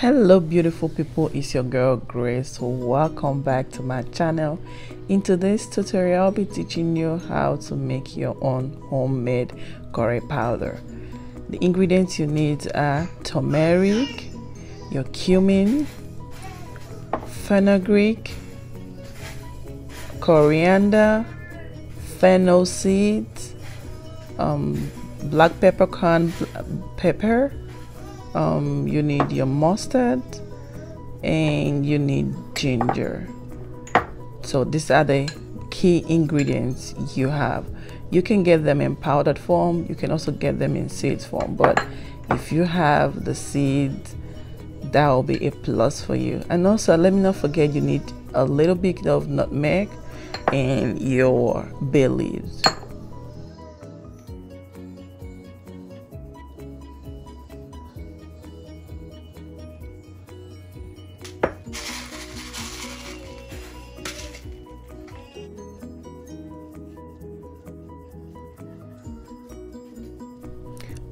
Hello beautiful people, it's your girl Grace. Welcome back to my channel. In today's tutorial I'll be teaching you how to make your own homemade curry powder. The ingredients you need are turmeric, your cumin, fenugreek, coriander, fennel seeds, black peppercorn pepper, you need your mustard, and you need ginger. So these are the key ingredients you have. You can get them in powdered form, you can also get them in seeds form, but if you have the seeds, that will be a plus for you. And also let me not forget, you need a little bit of nutmeg and your bay leaves.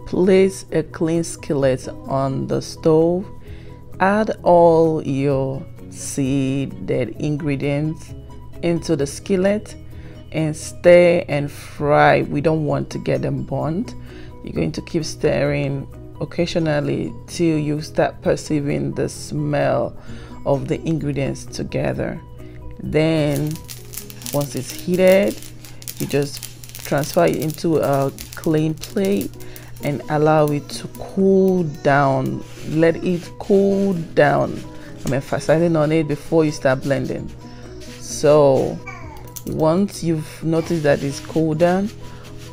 Place a clean skillet on the stove. Add all your seeded ingredients into the skillet and stir and fry. We don't want to get them burnt. You're going to keep stirring occasionally till you start perceiving the smell of the ingredients together. Then once it's heated, you just transfer it into a clean plate and allow it to cool down. Let it cool down. I'm emphasizing on it before you start blending. So once you've noticed that it's cooled down,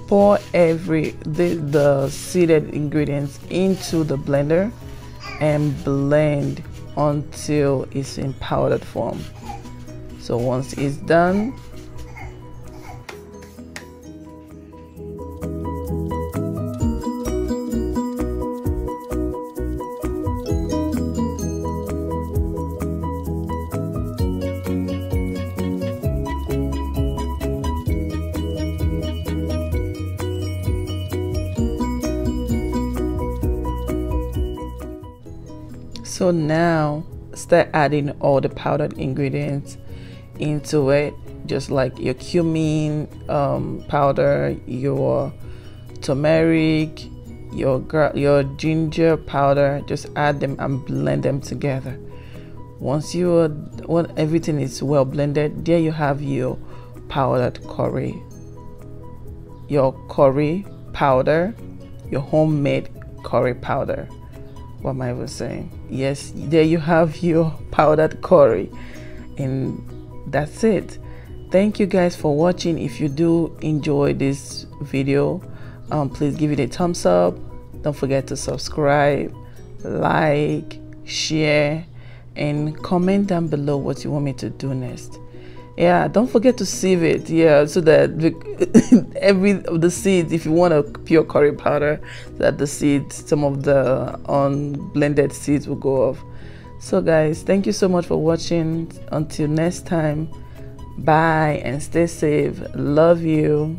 pour the seeded ingredients into the blender and blend until it's in powdered form. So once it's done, so now start adding all the powdered ingredients into it, just like your cumin powder, your turmeric, your ginger powder. Just add them and blend them together. Once everything is well blended, there you have your powdered curry, your curry powder, your homemade curry powder. What am I even saying? Yes, there you have your powdered curry, and that's it. Thank you guys for watching. If you do enjoy this video, please give it a thumbs up. Don't forget to subscribe, like, share, and comment down below what you want me to do next. Yeah, don't forget to sieve it, yeah, so that every of the seeds, if you want a pure curry powder, that the seeds, some of the unblended seeds will go off. So guys, thank you so much for watching. Until next time, bye and stay safe. Love you.